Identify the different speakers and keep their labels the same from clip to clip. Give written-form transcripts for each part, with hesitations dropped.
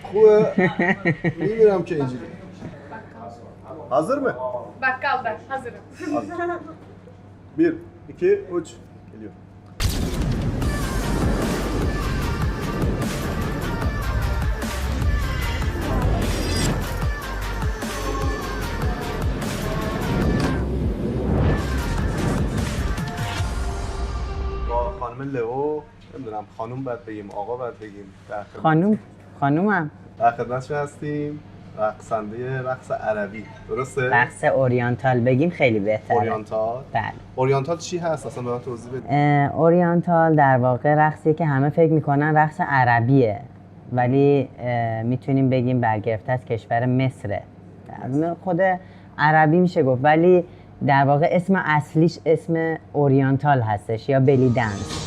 Speaker 1: خوبه میمیرم که اینجوری. Hazır mı?
Speaker 2: Bakkalda hazırım.
Speaker 1: Hazır. 1, 2, 3 geliyor. با خانم لئو نمیدونم خانم باید بگیم آقا باید بگیم
Speaker 3: خانومم
Speaker 1: در خدمتش هستیم. رقصنده رقص عربی درسته؟
Speaker 3: رقص اورینتال بگیم خیلی بهتره.
Speaker 1: اورینتال؟
Speaker 3: بله.
Speaker 1: اورینتال چی هست اصلا به من توضیح بدید؟
Speaker 3: اورینتال در واقع رقصی که همه فکر میکنن رقص عربیه ولی میتونیم بگیم برگرفته از کشور مصره. خود عربی میشه گفت ولی در واقع اسم اصلیش اسم اورینتال هستش یا بلی دنس.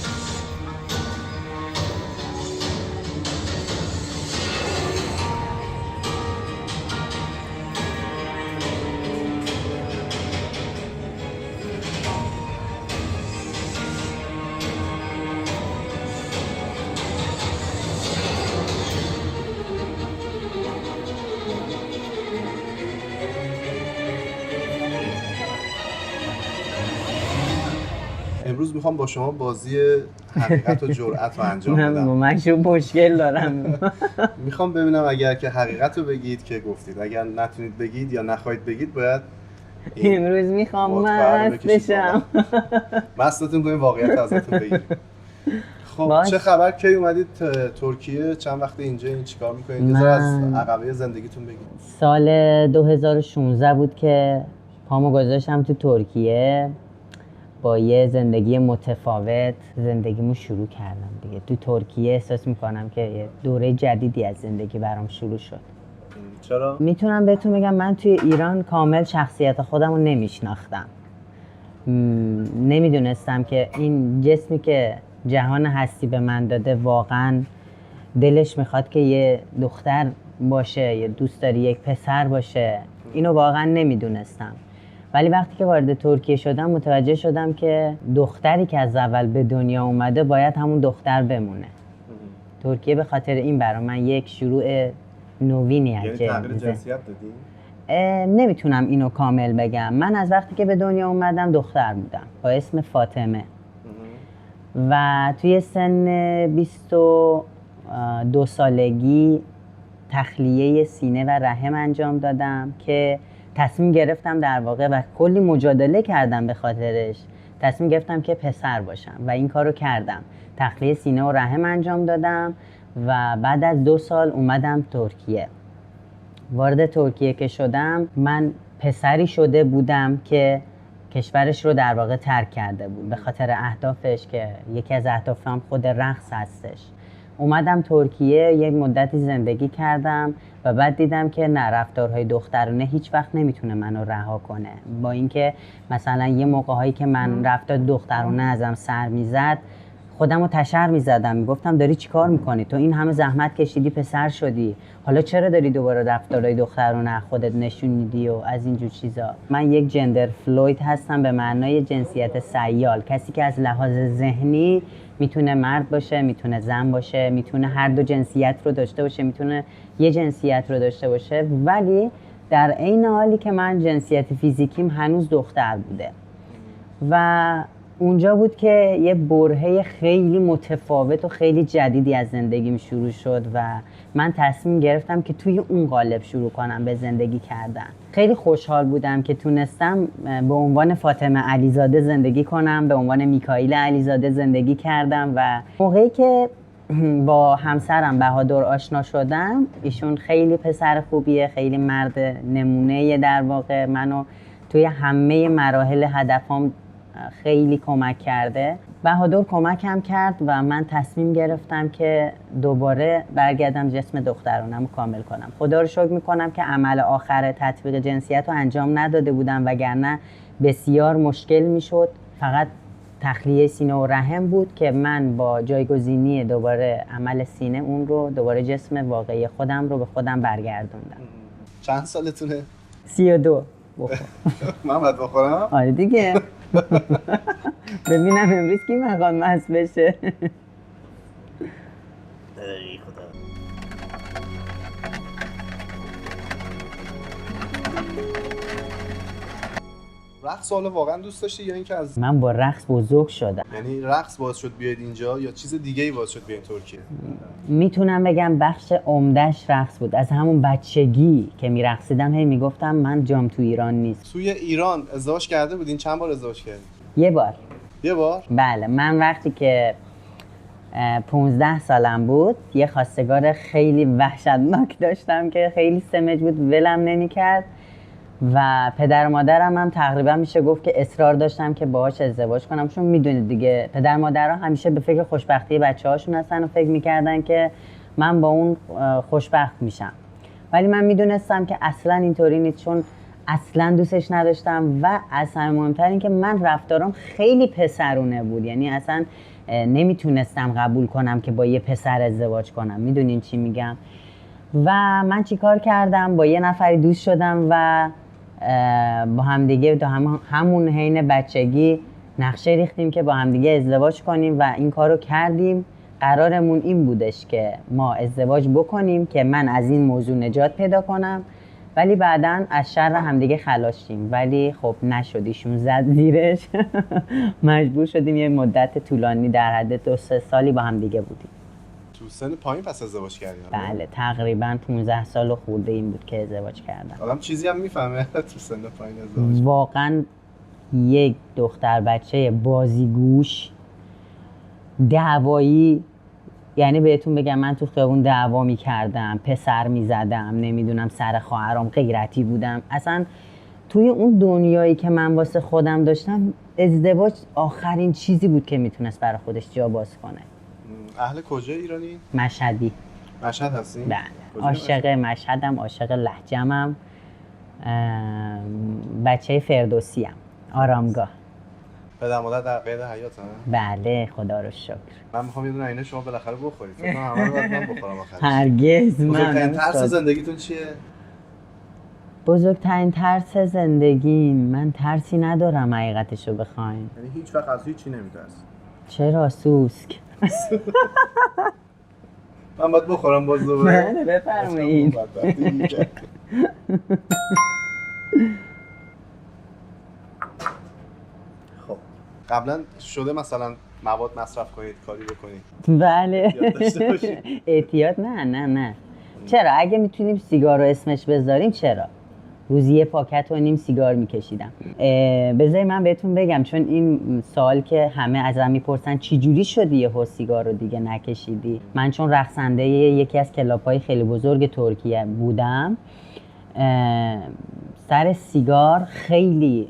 Speaker 1: امروز میخوام با شما بازی حقیقت و جرأت رو انجام بدم.
Speaker 3: من شو مشکل دارم.
Speaker 1: میخوام ببینم اگر که حقیقت رو بگید که گفتید، اگر نتونید بگید یا نخواهید بگید باید
Speaker 3: امروز میخوام مست بشم.
Speaker 1: مستتون کنیم واقعیت ازتون بگیریم. خب چه خبر؟ کی اومدید ترکیه؟ چند وقت اینجا؟ این چیکار میکنید؟ یه ذره از عقبه زندگیتون بگید.
Speaker 3: سال 2016 بود که پامو گذاشتم تو ترکیه با یه زندگی متفاوت زندگیمو شروع کردم دیگه. تو ترکیه احساس میکنم که یه دوره جدیدی از زندگی برام شروع شد.
Speaker 1: چرا؟
Speaker 3: میتونم بهتون بگم من توی ایران کامل شخصیت خودمو نمیشناختم. نمیدونستم که این جسمی که جهان هستی به من داده واقعا دلش میخواد که یه دختر باشه، یه دوست داری یک پسر باشه. اینو واقعا نمیدونستم. ولی وقتی که وارد ترکیه شدم متوجه شدم که دختری که از اول به دنیا اومده باید همون دختر بمونه. ترکیه به خاطر این برای من یک شروع نوینی
Speaker 1: یعنی تغییر جنسیت دادی؟
Speaker 3: نمیتونم اینو کامل بگم. من از وقتی که به دنیا اومدم دختر بودم با اسم فاطمه و توی سن 22 سالگی تخلیه سینه و رحم انجام دادم که تصمیم گرفتم در واقع و کلی مجادله کردم به خاطرش. تصمیم گرفتم که پسر باشم و این کارو کردم. تخلیه سینه و رحم انجام دادم و بعد از 2 سال اومدم ترکیه. وارد ترکیه که شدم من پسری شده بودم که کشورش رو در واقع ترک کرده بود به خاطر اهدافش که یکی از اهدافم خود رقص هستش. اومدم ترکیه یک مدتی زندگی کردم و بعد دیدم که نه، رفتارهای دخترانه هیچ وقت نمیتونه منو رها کنه. با اینکه مثلا یه موقع‌هایی که من رفتار دخترانه ازم سر میزد خودمو تشر میزدم، میگفتم داری چیکار میکنی؟ تو این همه زحمت کشیدی پسر شدی، حالا چرا داری دوباره رفتارهای دخترانه خودت نشون میدی و از اینجور چیزا. من یک جندر فلوید هستم به معنای جنسیت سیال، کسی که از لحاظ ذهنی میتونه مرد باشه، میتونه زن باشه، میتونه هر دو جنسیت رو داشته باشه، میتونه یه جنسیت رو داشته باشه، ولی در عین حالی که من جنسیت فیزیکیم هنوز دختر بوده. و اونجا بود که یه برهه خیلی متفاوت و خیلی جدیدی از زندگیم شروع شد و من تصمیم گرفتم که توی اون قالب شروع کنم به زندگی کردن. خیلی خوشحال بودم که تونستم به عنوان فاطمه علیزاده زندگی کنم، به عنوان میکائیل علیزاده زندگی کردم و موقعی که با همسرم بهادر آشنا شدم، ایشون خیلی پسر خوبیه، خیلی مرد نمونه در واقع، منو توی همه مراحل هدفام خیلی کمک کرده. بهادر کمکم کرد و من تصمیم گرفتم که دوباره برگردم جسم دخترانم کامل کنم. خدا رو شکر میکنم که عمل آخر تطبیق جنسیت رو انجام نداده بودم، وگرنه بسیار مشکل میشد. فقط تخلیه سینه و رحم بود که من با جایگزینی دوباره عمل سینه اون رو دوباره جسم واقعی خودم رو به خودم برگردوندم.
Speaker 1: چند سالتونه؟
Speaker 3: 32. بخور.
Speaker 1: من باید بخورم؟
Speaker 3: آره دیگه. ببینم امروز کی میخواد مست بشه.
Speaker 1: ای خدا. رقص حالا واقعا دوست داشتی یا اینکه از
Speaker 3: من با رقص بزرگ شدم.
Speaker 1: یعنی رقص باعث شد بیاید اینجا یا چیز دیگه ای باعث شد بیاید ترکیه؟
Speaker 3: میتونم بگم بخش عمده‌اش رقص بود. از همون بچگی که میرقصیدم هی میگفتم من جام تو ایران نیست.
Speaker 1: توی ایران ازدواج کرده بودین؟ چند بار ازدواج کردین؟
Speaker 3: یه بار.
Speaker 1: یه بار؟
Speaker 3: بله، من وقتی که 15 سالم بود یه خواستگار خیلی وحشتناک داشتم که خیلی سمج بود، ولم نمی‌کرد و پدر و مادرم هم تقریبا میشه گفت که اصرار داشتم که باهاش ازدواج کنم، چون میدونید دیگه پدر مادرها همیشه به فکر خوشبختی بچه‌هاشون هستن و فکر می‌کردن که من با اون خوشبخت میشم. ولی من میدونستم که اصلا اینطوری نیست، چون اصلا دوستش نداشتم و از همه مهمتر این که من رفتارم خیلی پسرونه بود. یعنی اصلا نمیتونستم قبول کنم که با یه پسر ازدواج کنم. میدونین چی میگم؟ و من چیکار کردم؟ با یه نفری دوست شدم و با همدیگه تو همون حین بچگی نقشه ریختیم که با همدیگه ازدواج کنیم و این کارو کردیم. قرارمون این بودش که ما ازدواج بکنیم که من از این موضوع نجات پیدا کنم، ولی بعداً از شر همدیگه خلاص شیم. ولی خب نشد، ایشون زد زیرش. مجبور شدیم یه مدت طولانی در حد 2-3 سالی با همدیگه بودیم.
Speaker 1: تو سن پایین پس ازدواج کردین؟
Speaker 3: بله، تقریباً 15 سال و خورده این بود که ازدواج کردم.
Speaker 1: آدم چیزی هم میفهمه تو سن پایین ازدواج؟
Speaker 3: واقعاً یک دختر بچه بازیگوش، دعوایی، یعنی بهتون بگم من تو خیابون دعوا می‌کردم، پسر می‌زدم، نمیدونم سر خواهرام غیرتی بودم. اصلا توی اون دنیایی که من واسه خودم داشتم ازدواج آخرین چیزی بود که میتونست برای خودش جا باز کنه.
Speaker 1: اهل کجا ایرانی؟
Speaker 3: مشهدی.
Speaker 1: مشهد هستی؟
Speaker 3: بله، عاشق مشهدم، عاشق لهجه‌ام، بچه فردوسی‌ام، آرامگاه.
Speaker 1: پدر مادر در قید حیاتن؟
Speaker 3: بله، خدا رو شکر.
Speaker 1: من میخوام یه دونه عینه شما بالاخره بخورید. فکر کنم همه رو باید من بخورم آخرش.
Speaker 3: هرگز.
Speaker 1: بزرگترین ترس
Speaker 3: من
Speaker 1: زندگیتون چیه؟
Speaker 3: بزرگترین ترس زندگی، من ترسی ندارم حقیقتشو بخواین.
Speaker 1: یعنی هیچ وقت از هیچی نمیترسی؟
Speaker 3: چرا؟ سوسک.
Speaker 1: من باید بخورم باز دوباره؟
Speaker 3: بله، بفرمایید.
Speaker 1: خب قبلا شده مثلا مواد مصرف کنید، کاری بکنید؟
Speaker 3: بله.
Speaker 1: احتیاط داشته باشید؟
Speaker 3: احتیاط نه. چرا؟ اگه میتونیم سیگار رو اسمش بذاریم چرا؟ روزی 1.5 پاکت سیگار میکشیدم. بذاری من بهتون بگم، چون این سوال که همه ازم میپرسن چی جوری شدی یهو سیگار رو دیگه نکشیدی. من چون رقصنده یکی از کلاب‌های خیلی بزرگ ترکیه بودم، سر سیگار خیلی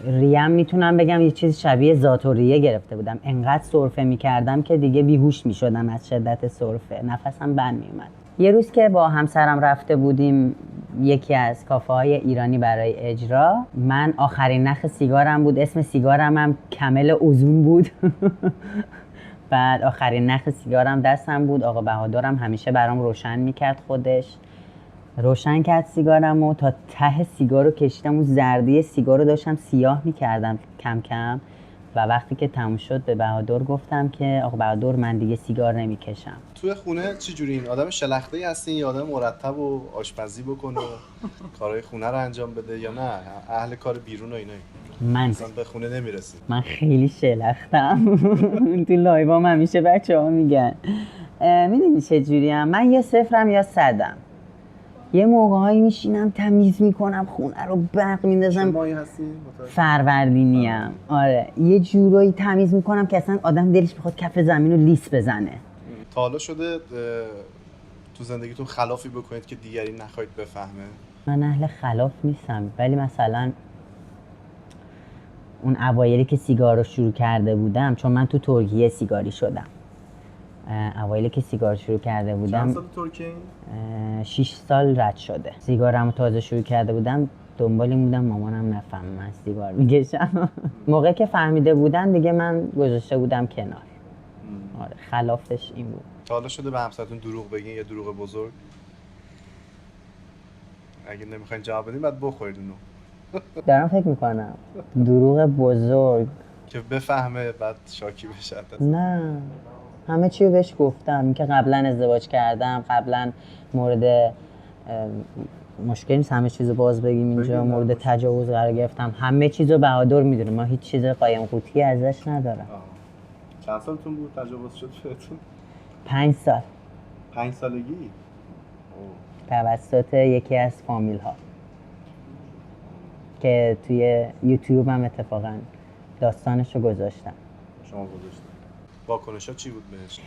Speaker 3: ریم میتونم بگم یه چیز شبیه ذات‌الریه گرفته بودم. انقدر سرفه میکردم که دیگه بیهوش میشدم از شدت سرفه، نفسم بند میومد. یه روز که با همسرم رفته بودیم یکی از کافه های ایرانی برای اجرا، من آخرین نخ سیگارم بود، اسم سیگارم هم کمل اوزون بود. بعد آخرین نخ سیگارم دستم بود، آقا بهادرم همیشه برام روشن میکرد، خودش روشن کرد سیگارم و تا ته سیگارو کشیدم، اون زردی سیگارو داشتم سیاه میکردم کم کم و وقتی که تموم شد به بهادر گفتم که آقا بهادر من دیگه سیگار نمیکشم.
Speaker 1: توی خونه چه جوری این آدم شلخته‌ای هستین یا آدم مرتب و آشپزی بکنه و کارهای خونه رو انجام بده یا نه اهل کار بیرون و اینایی؟
Speaker 3: من
Speaker 1: اصلا به خونه نمیرسید؟
Speaker 3: من خیلی شلختم. تو لایوام همیشه بچه‌ها میگن. میدونی چه جوریم؟ من یا صفرم یا صدم. یه موقعایی میشینم تمیز میکنم خونه رو، برق میندازم.
Speaker 1: چه ماهی هستی؟
Speaker 3: فروردینیم. آره، یه جورایی تمیز میکنم که اصلا آدم دلش بخواد کف زمین رو لیس بزنه.
Speaker 1: تا حالا شده تو زندگیتون خلافی بکنید که دیگری نخواهید بفهمه؟
Speaker 3: من اهل خلاف نیستم، ولی مثلا اون اوایلی که سیگار رو شروع کرده بودم، چون من تو ترکیه سیگاری شدم، اوایلی که سیگار شروع کرده بودم.
Speaker 1: چند سال ترکیه؟
Speaker 3: 6 سال رد شده. سیگارم تازه شروع کرده بودم، دنبال این بودم مامانم نفهمه من سیگار میکشم. موقعی که فهمیده بودن دیگه من گذاشته بودم کنار. آره، خلافش این بود.
Speaker 1: تا حالا شده به همسرتون دروغ بگین، یه دروغ بزرگ؟ اگه نمیخواین جواب بدین بعد بخورید اونو.
Speaker 3: دارم فکر میکنم دروغ بزرگ
Speaker 1: که بفهمه بعد شاکی بشه.
Speaker 3: نه، همه چی رو بهش گفتم که قبلا ازدواج کردم، قبلا مورد مشکلی نیست همه چیزو باز بگیم اینجا، مورد تجاوز قرار گرفتم، همه چیزو بهادر میدونه، ما هیچ چیز قایم قوتی ازش ندارم.
Speaker 1: چند سالتون بود تجاوز شد بهتون؟
Speaker 3: 5 سال
Speaker 1: 5 سالگی؟
Speaker 3: توسط یکی از فامیل ها که توی یوتیوب هم اتفاقا داستانشو گذاشتم.
Speaker 1: شما گذاشتم. واکنشات چی بود بهش؟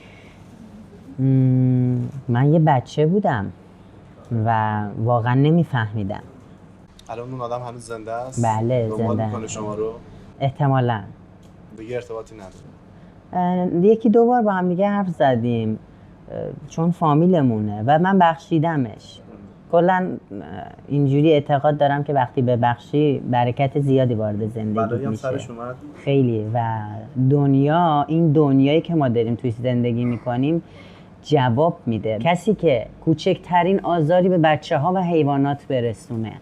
Speaker 3: من یه بچه بودم و واقعا نمیفهمیدم.
Speaker 1: الان اون آدم هنوز زنده است؟
Speaker 3: بله
Speaker 1: دنبال
Speaker 3: زنده
Speaker 1: میکنه شما رو؟
Speaker 3: احتمالاً.
Speaker 1: دیگه ارتباطی نداره؟
Speaker 3: یکی دو بار با هم دیگه حرف زدیم چون فامیلمونه و من بخشیدمش. کلا اینجوری اعتقاد دارم که وقتی ببخشی برکت زیادی وارد زندگی
Speaker 1: بلایی هم
Speaker 3: میشه.
Speaker 1: سرش اومد؟
Speaker 3: خیلی. و این دنیایی که ما داریم توی زندگی میکنیم جواب میده. کسی که کوچکترین آزاری به بچه ها و حیوانات برسونه،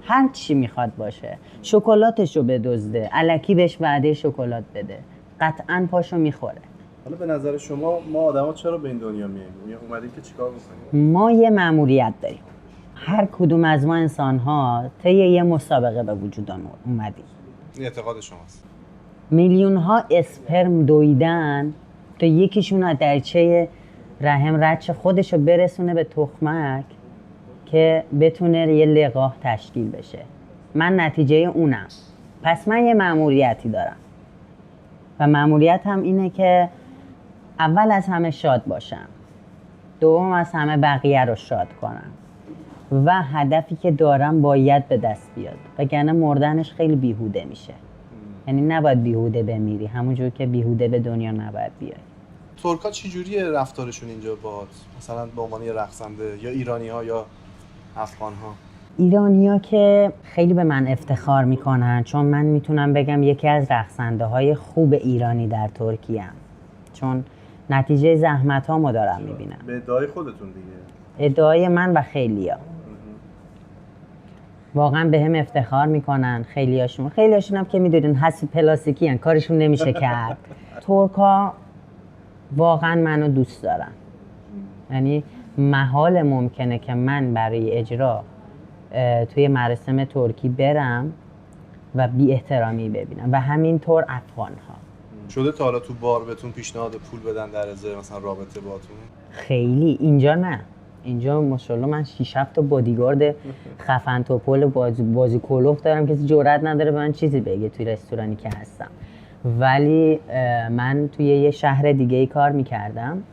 Speaker 3: هر چی میخواد باشه، شکلاتشو بدزده، الکی بهش وعده شکلات بده، قطعاً پاشو میخوره.
Speaker 1: حالا به نظر شما ما آدما چرا به این دنیا میایم؟ اومدیم که چیکار بکنیم؟
Speaker 3: ما یه مأموریت داریم. هر کدوم از ما انسان‌ها طی یه مسابقه به وجود اومدیم.
Speaker 1: این اعتقاد شماست.
Speaker 3: میلیون‌ها اسپرم دویدن تا یکیشون از دریچه رحم رچ خودشو برسونه به تخمک که بتونه یه لقاح تشکیل بشه. من نتیجه اونم. پس من یه مأموریتی دارم و مأموریت هم اینه که اول از همه شاد باشم، دوم از همه بقیه رو شاد کنم و هدفی که دارم باید به دست بیاد، وگرنه مردنش خیلی بیهوده میشه. یعنی نباید بیهوده بمیری، همونجور که بیهوده به دنیا نباید بیای.
Speaker 1: ترکا چی جوریه رفتارشون اینجا باهات؟ مثلا به عنوان یه رقصنده یا ایرانی‌ها یا افغان‌ها؟
Speaker 3: ایرانی‌ها که خیلی به من افتخار میکنن، چون من میتونم بگم یکی از رقصنده های خوب ایرانی در ترکیه ام، چون نتیجه زحمت هامو دارم میبینم.
Speaker 1: به ادعای خودتون دیگه.
Speaker 3: ادعای من و خیلیا. واقعا به هم افتخار میکنن. خیلیاشون هم که میدونین حسب پلاستیکی هن، کارشون نمیشه کرد. ترکا واقعا منو دوست دارن. یعنی محال ممکنه که من برای اجرا توی مراسم ترکی برم و بی احترامی ببینم و همینطور افغان ها.
Speaker 1: شده تا حالا تو بار بهتون پیشنهاد پول بدن در ازای مثلا رابطه باتون؟
Speaker 3: خیلی اینجا نه. اینجا ماشاءالله من 6 7 تا بادیگارد خفن توپل بازی کلوف دارم، کسی جرئت نداره به من چیزی بگه توی رستورانی که هستم. ولی من توی یه شهر دیگه ای کار میکردم.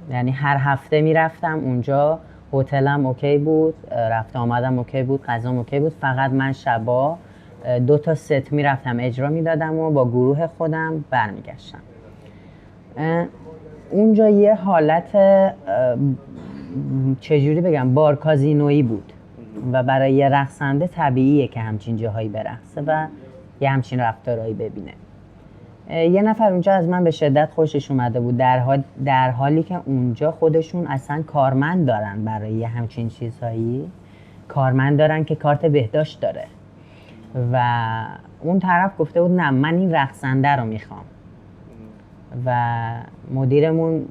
Speaker 3: یعنی هر هفته میرفتم اونجا، هتلم اوکی بود، رفت آمدم اوکی بود، غذام اوکی بود، فقط من شبا 2 تا ست میرفتم اجرا میدادم و با گروه خودم برمیگشتم. اونجا یه حالت چجوری بگم بار کازینویی بود و برای یه رقصنده طبیعیه که همچین جاهایی برقصه و یه همچین رفتارهایی ببینه. یه نفر اونجا از من به شدت خوشش اومده بود، در حالی که اونجا خودشون اصلا کارمند دارن، برای همچین چیزهایی کارمند دارن که کارت بهداشت داره و اون طرف گفته بود نه من این رقصنده رو میخوام و مدیرمون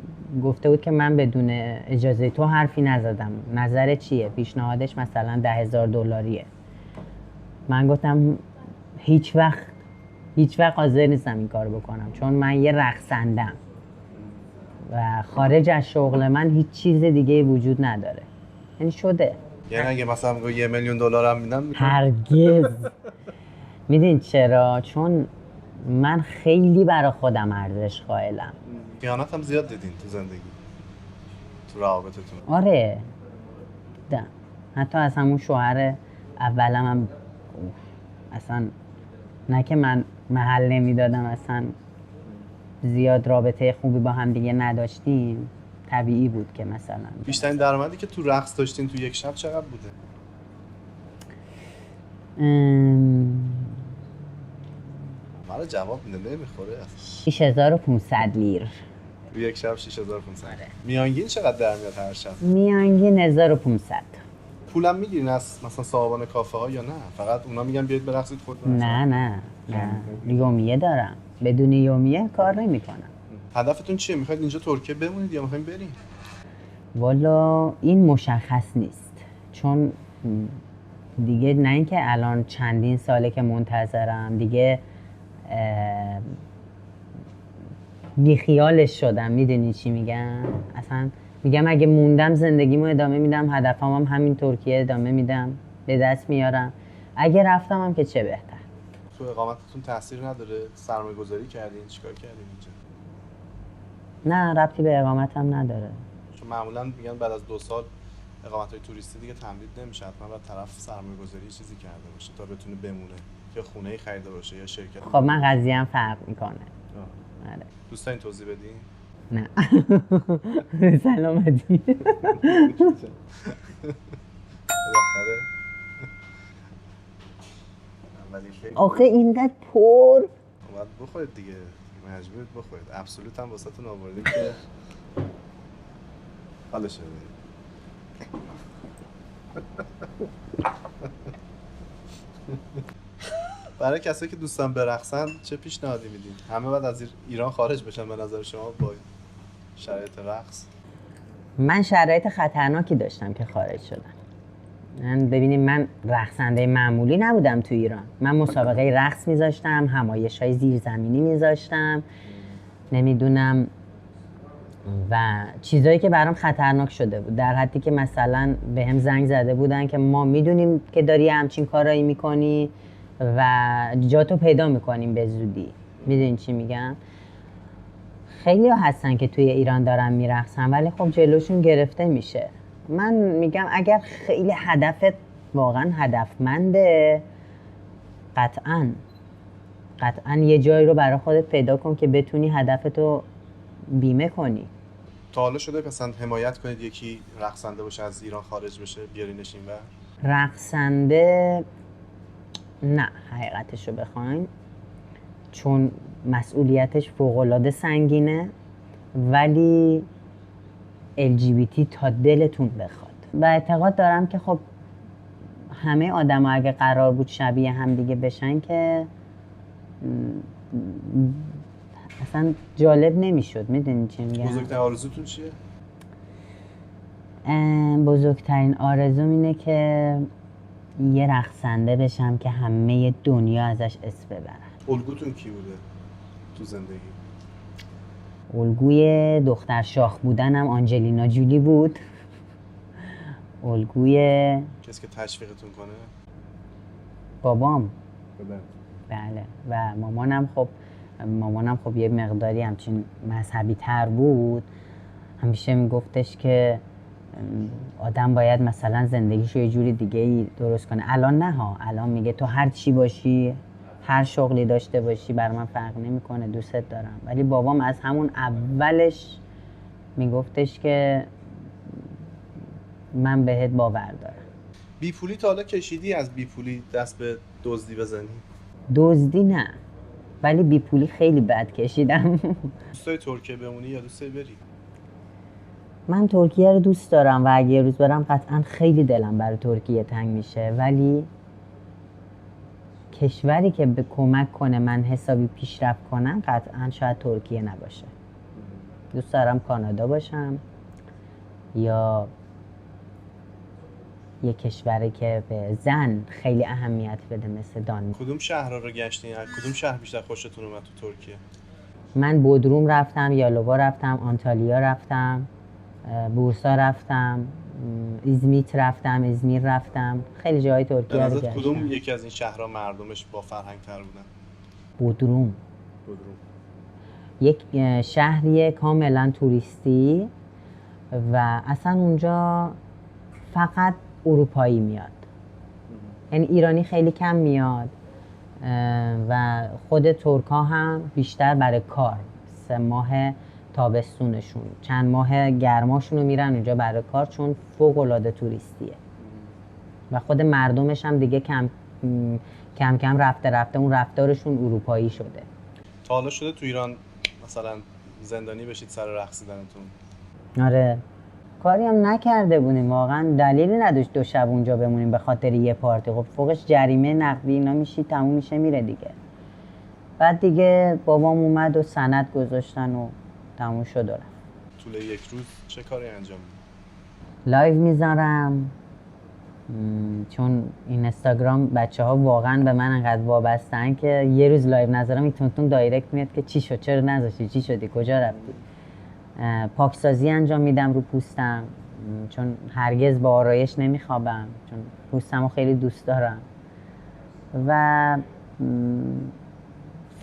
Speaker 3: گفته بود که من بدون اجازه تو حرفی نزدم، نظر چیه؟ پیشنهادش مثلا $10,000. من گفتم هیچ وقت حاضر نیستم این کار بکنم، چون من یه رقصندم و خارج از شغل من هیچ چیز دیگه وجود نداره. یعنی شده.
Speaker 1: یعنی اگه مثلا میگه $1,000,000 هم میدم؟
Speaker 3: هرگز. میدین چرا؟ چون من خیلی برای خودم ارزش قائلم.
Speaker 1: خیانت هم زیاد دیدین تو زندگی، تو روابطتون؟
Speaker 3: آره دیدم. حتی از همون شوهر اولم هم اصلا نه که من محل نمیدادم، اصلا زیاد رابطه خوبی با هم دیگه نداشتیم، طبیعی بود که مثلا.
Speaker 1: بیشترین درآمدی که تو رقص داشتین تو یک شب چقدر بوده؟ برای جواب نمیخوره اصلا.
Speaker 3: 6,500 لیر.
Speaker 1: تو یک شب 6,500. میانگین چقدر در میاد هر شب؟
Speaker 3: میانگین 1,500.
Speaker 1: پولم میگیرین از مثلا صاحبان کافه ها یا نه؟ فقط اونا میگن بیاید برقصید خود برقصید؟
Speaker 3: نه یومیه دارم. بدون یومیه کار نمیکنم.
Speaker 1: هدفتون چیه؟ میخواید اینجا ترکیه بمونید یا میخواید برید؟
Speaker 3: والا این مشخص نیست، چون دیگه نه اینکه الان چندین ساله که منتظرم، دیگه بیخیالش شدم. میدونی چی میگم؟ اصلا میگم اگه موندم زندگیمو ادامه میدم، هدفم هم همین ترکیه ادامه میدم، به دست میارم. اگه رفتم هم که چه بهتر.
Speaker 1: تو اقامتتون تاثیر نداره؟ سرمایه گذاری کردین؟ چیکار کردین اینجا؟
Speaker 3: نه ربطی به اقامتم نداره.
Speaker 1: چون معمولا میگن بعد از 2 سال اقامت‌های توریستی دیگه تمدید نمیشه، حتما باید طرف سرمایه‌گذاری چیزی کرده باشه تا بتونه بمونه، یا خونه‌ای خریده باشه یا شرکت.
Speaker 3: خب من قضیه‌ام فرق میکنه. آره.
Speaker 1: دوست دارین توضیح بدین؟
Speaker 3: نه. سلامتی.
Speaker 1: بالاخره
Speaker 3: آخه اینقدر پر.
Speaker 1: باید بخورید دیگه، مجبورید بخورید. ابسولوت هم واسهتون آوردیم که حالش رو ببینید. برای کسایی که دوستان برقصن چه پیشنهادی میدین؟ همه بعد از ایران خارج بشن به نظر شما با شرایط رقص؟
Speaker 3: من شرایط خطرناکی داشتم که خارج شدم. ببینیم من رقصنده معمولی نبودم تو ایران. من مسابقه رقص میذاشتم، همایش‌های زیرزمینی میذاشتم، نمیدونم، و چیزایی که برام خطرناک شده بود، در حدی که مثلا به هم زنگ زده بودن که ما میدونیم که داری همچین کارایی میکنی و جاتو پیدا میکنیم به زودی. میدونین چی میگم؟ خیلی ها هستن که توی ایران دارن میرقصن ولی خب جلوشون گرفته میشه. من میگم اگر خیلی هدفت واقعا هدفمنده، قطعاً یه جایی رو برای خودت پیدا کن که بتونی هدفتو بیمه کنی.
Speaker 1: تا حالا شده مثلا حمایت کنید یکی رقصنده باشه از ایران خارج بشه بیارینش اینور؟
Speaker 3: رقصنده نه، حقیقتش رو بخواین، چون مسئولیتش فوق‌العاده سنگینه، ولی LGBT تا دلتون بخواد. و اعتقاد دارم که خب همه آدم ها اگه قرار بود شبیه هم دیگه بشن که اصلا جالب نمیشد. میدونی چی میگم؟
Speaker 1: بزرگترین آرزوتون چیه؟
Speaker 3: بزرگترین آرزوم اینه که یه رقصنده بشم که همه دنیا ازش اسم ببرن.
Speaker 1: الگوتون کی بوده تو زندگی؟
Speaker 3: الگوی دختر شاخ بودنم آنجلینا جولی بود. الگوی
Speaker 1: کسی که تشویقتون کنه؟
Speaker 3: بابام. بله. و مامانم خب یه مقداری همچین مذهبی تر بود. همیشه میگفتش که آدم باید مثلا زندگیشو یه جوری دیگه ای درست کنه. الان نه ها، الان میگه تو هر چی باشی، هر شغلی داشته باشی بر من فرق نمیکنه، دوستت دارم. ولی بابام از همون اولش میگفتش که من بهت باور دارم.
Speaker 1: بیپولی تا حالا کشیدی؟ از بیپولی دست به دزدی بزنی؟
Speaker 3: دزدی نه، ولی بیپولی خیلی بد کشیدم.
Speaker 1: دوست داری ترکیه بمونی یا دوست داری بری؟
Speaker 3: من ترکیه رو دوست دارم و اگه یه روز برم قطعا خیلی دلم برای ترکیه تنگ میشه، ولی کشوری که به کمک کنه من حسابی پیشرفت کنم قطعا شاید ترکیه نباشه. دوست دارم کانادا باشم یا یه کشوری که به زن خیلی اهمیت بده مثل دانمارک.
Speaker 1: کدوم شهرها رو گشتین؟ کدوم شهر بیشتر خوشتون اومد تو ترکیه؟
Speaker 3: من بودروم رفتم، یالووا رفتم، آنتالیا رفتم، بورسا رفتم، ایزمیت رفتم، ازمیر رفتم، خیلی جای ترکیه رو گشتم.
Speaker 1: کدوم یکی از این شهرها مردمش با فرهنگ تر بودن؟
Speaker 3: بودروم. یک شهریه کاملا توریستی و اصلا اونجا فقط اروپایی میاد، یعنی ایرانی خیلی کم میاد و خود ترکا هم بیشتر برای کار 3 ماه تابستونشون، چند ماه گرماشون رو میرن اونجا برای کار، چون فوق العاده توریستیه و خود مردمش هم دیگه کم کم رفته اون رفتارشون اروپایی شده.
Speaker 1: تا حالا شده تو ایران مثلا زندانی بشید سر رقصیدنتون؟
Speaker 3: آره، کاری هم نکرده بودیم، واقعا دلیلی نداشت 2 شب اونجا بمونیم به خاطر یه پارتی. خب فوقش جریمه نقدی اینا میشی، تموم میشه میره دیگه. بعد دیگه بابام اومد و سند گذاشتن و تموم شد و رفت.
Speaker 1: طول یک روز چه کاری انجام میدی؟
Speaker 3: لایو میذارم، چون اینستاگرام بچه‌ها واقعا به من انقدر وابسته‌ان که یه روز لایو نذارم این تون دایرکت میاد که چی شد، چرا نذاشتی، چی شدی، کجا رفتی. پاکسازی انجام میدم رو پوستم، چون هرگز با آرایش نمیخوابم، چون پوستمو خیلی دوست دارم. و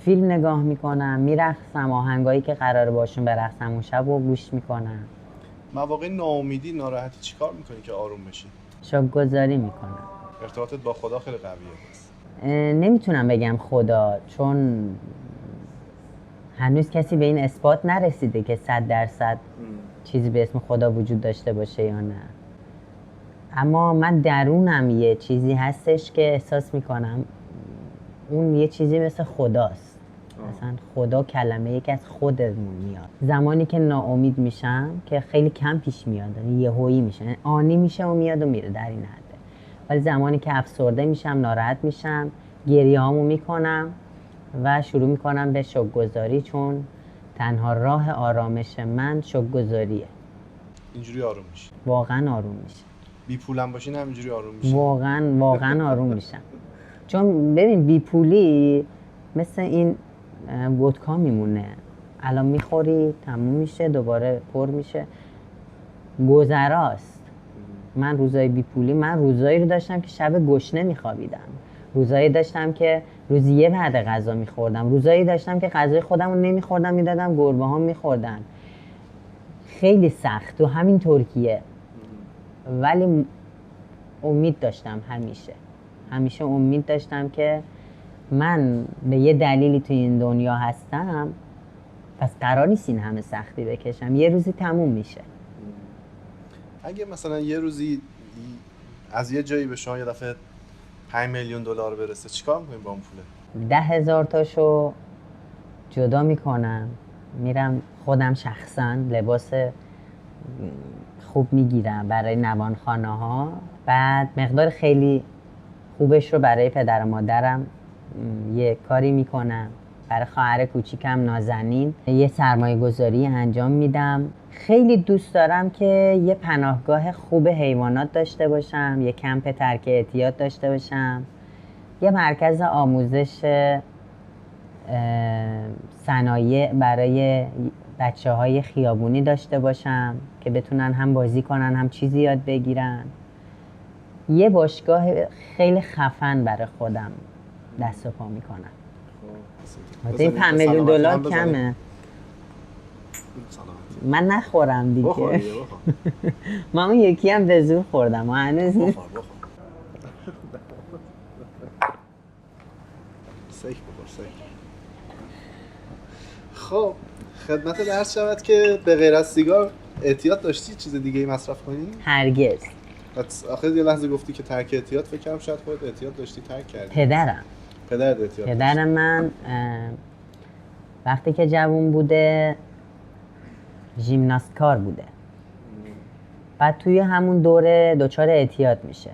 Speaker 3: فیلم نگاه میکنم، میرقصم، آهنگایی که قراره باشون برقصم اون شب رو گوش میکنم.
Speaker 1: مواقع ناامیدی، ناراحتی چیکار میکنی که آروم بشی؟
Speaker 3: شکرگزاری میکنم.
Speaker 1: ارتباطت با خدا خیلی قویه بس.
Speaker 3: نمیتونم بگم خدا، چون هنوز کسی به این اثبات نرسیده که 100% چیزی به اسم خدا وجود داشته باشه یا نه. اما من درونم یه چیزی هستش که احساس میکنم اون یه چیزی مثل خداست. مثلا خدا کلمه یکی از خودمون میاد. زمانی که ناامید میشم که خیلی کم پیش میاد، یهویی میشه، آنی میشه و میاد و میره، در این حده. ولی زمانی که افسرده میشم، ناراحت میشم، گریه‌هامو میکنم و شروع میکنم به شکرگزاری، چون تنها راه آرامش من شکرگزاریه.
Speaker 1: اینجوری آروم میشی؟
Speaker 3: واقعا آروم میشه.
Speaker 1: بی پولم باشین همینجوری آروم میشی؟
Speaker 3: واقعا آروم میشم. چون ببین بی پولی مثل این ودکا میمونه، الان میخوری تموم میشه، دوباره پر میشه، گذراست. من روزای بی پولی، من روزایی رو داشتم که شب گشنه میخوابیدم، روزایی داشتم که روزی یه وعده غذا میخوردم، روزایی داشتم که غذای خودم رو نمیخوردم، میدادم گربه ها میخوردن. خیلی سخت. تو همین ترکیه. ولی امید داشتم، همیشه امید داشتم که من به یه دلیلی تو این دنیا هستم، پس قرار نیست این همه سختی بکشم، یه روزی تموم میشه.
Speaker 1: اگه مثلا یه روزی از یه جایی به شما یه دفعه 5 میلیون دلار برسه، چیکار میکنین با اون پوله؟
Speaker 3: 10,000 تاشو جدا میکنم، میرم خودم شخصا لباس خوب میگیرم برای نوانخانه ها، بعد مقدار خیلی خوبش رو برای پدر و مادرم یه کاری میکنم، برای خواهر کوچیکم نازنین یه سرمایه گذاری انجام میدم. خیلی دوست دارم که یه پناهگاه خوب حیوانات داشته باشم، یه کمپ ترک اعتیاد داشته باشم، یه مرکز آموزش صنایع برای بچه‌های خیابونی داشته باشم که بتونن هم بازی کنن هم چیزی یاد بگیرن. یه باشگاه خیلی خفن برای خودم دست و پا میکنم. این 5 میلیون دلار کمه. من نخورم دیگه. من اون یکی هم به زور خوردم و هنوز
Speaker 1: بخور. سیک بخور. خب خدمت درس شود که به غیر از سیگار اعتیاد داشتی چیز دیگه ای مصرف کنی؟
Speaker 3: هرگز.
Speaker 1: آخه یه لحظه گفتی که ترک اعتیاد، فکر کنم شاید خودت اعتیاد داشتی ترک کردی. پدرت اعتیاد؟
Speaker 3: پدرم من وقتی که جوون بوده ژیمناستکار بوده، بعد توی همون دوره دچار اعتیاد میشه،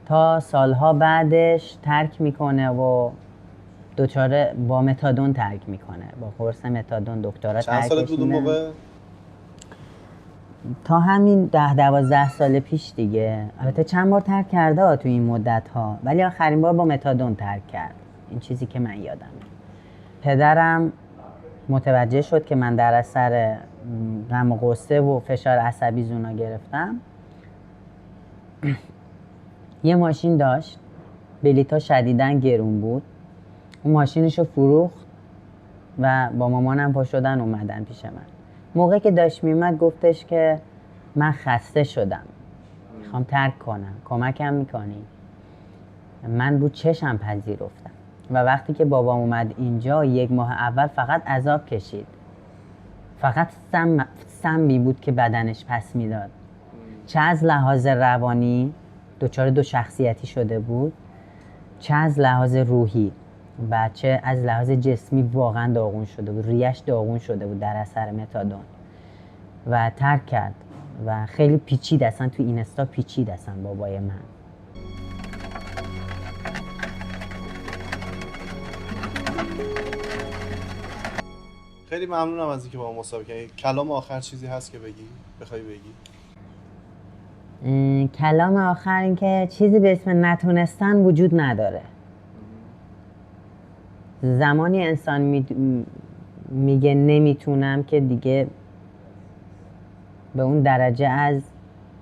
Speaker 3: تا سالها بعدش ترک میکنه و دچار با متادون ترک میکنه، با قرص متادون دکترا
Speaker 1: چند سالت بود اون موقع؟
Speaker 3: تا همین 10-12 سال پیش دیگه. البته چند بار ترک کرده تو این مدت ها، ولی آخرین بار با متادون ترک کرد. این چیزی که من یادمه. پدرم متوجه شد که من در اثر غم و غصه و فشار عصبی زونا گرفتم. یه ماشین داشت، بلیطا شدیداً گرون بود. اون ماشینشو فروخت و با مامانم پا شدن اومدن پیش من. موقعی که داشت میومد گفتش که من خسته شدم، میخوام ترک کنم، کمکم میکنی؟ من رو چشم پذیرفتم و وقتی که بابام اومد اینجا 1 ماه اول فقط عذاب کشید، فقط سمی بود که بدنش پس میداد. چه از لحاظ روانی دچار 2 شخصیتی شده بود، چه از لحاظ روحی و چه از لحاظ جسمی واقعا داغون شده بود، ریش داغون شده بود در اثر متادون و ترک کرد و خیلی پیچید، اصلا تو اینستا پیچید اصلا بابای من.
Speaker 1: خیلی ممنونم از اینکه با ما مسابقه کردی. کلام آخر چیزی هست که بخوای بگی؟
Speaker 3: کلام آخر این که چیزی به اسم نتونستن وجود نداره. زمانی انسان میگه نمیتونم که دیگه به اون درجه از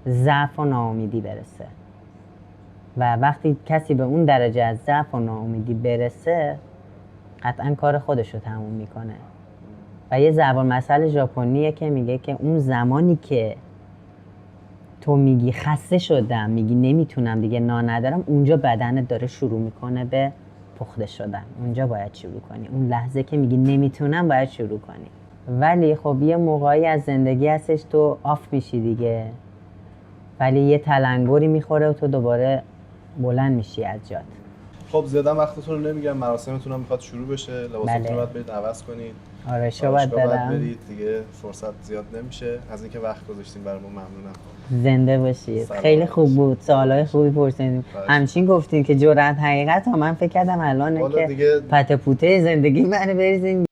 Speaker 3: ضعف و ناامیدی برسه و وقتی کسی به اون درجه از ضعف و ناامیدی برسه قطعا کار خودش رو تموم میکنه و یه ضرب المثل ژاپنیه که میگه که اون زمانی که تو میگی خسته شدم، میگی نمیتونم دیگه، ندارم، اونجا بدنت داره شروع میکنه به پخته شدن. اونجا باید شروع کنی، اون لحظه که میگی نمیتونم باید شروع کنی. ولی خب یه موقعی از زندگی هستش تو آف میشی دیگه، ولی یه تلنگری میخوره و تو دوباره بلند میشی از جات.
Speaker 1: خب زیاده وقتتون رو نمیگم، مراسمتون هم میخواد شروع بشه، لباساتون رو باید برید عوض کنید.
Speaker 3: آره شبت برم.
Speaker 1: برید دیگه، فرصت زیاد نمیشه. از اینکه وقت گذاشتین برامون ممنونم.
Speaker 3: زنده باشید. خیلی خوب بود، سوالای خوبی پرسیدین. همچین گفتین که جرأت حقیقت ها، من فکر کردم الان که
Speaker 1: دیگه
Speaker 3: پته پوته زندگی منو بریزین.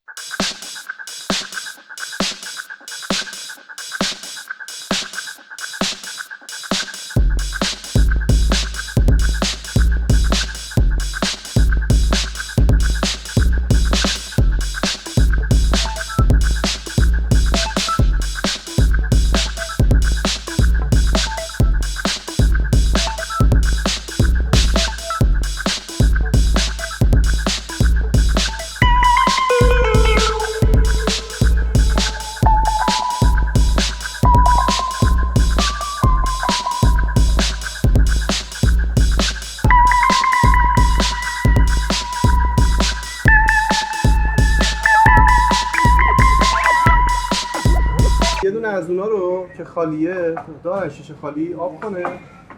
Speaker 1: یه دونه از اونا رو که خالیه دارن شیشه خالی آب کنه،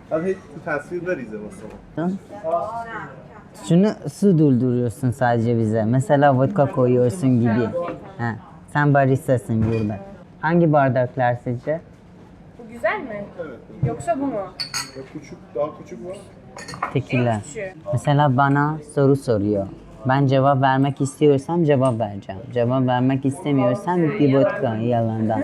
Speaker 1: بعد هی تو تصویر بریزه واسه
Speaker 3: Şunu su dolduruyorsun sadece bize. Mesela vodka koyuyorsun gibi. Ha. Sen baristasın burada. Hangi bardaklar sizce?
Speaker 2: Bu güzel mi?
Speaker 1: Evet.
Speaker 2: Yoksa bu mu?
Speaker 1: Küçük, daha küçük var.
Speaker 3: Tequila.
Speaker 2: En küçüğü.
Speaker 3: Mesela bana soru soruyor. Ben cevap vermek istiyorsam cevap vereceğim. Cevap vermek istemiyorsam bir vodka yalandan.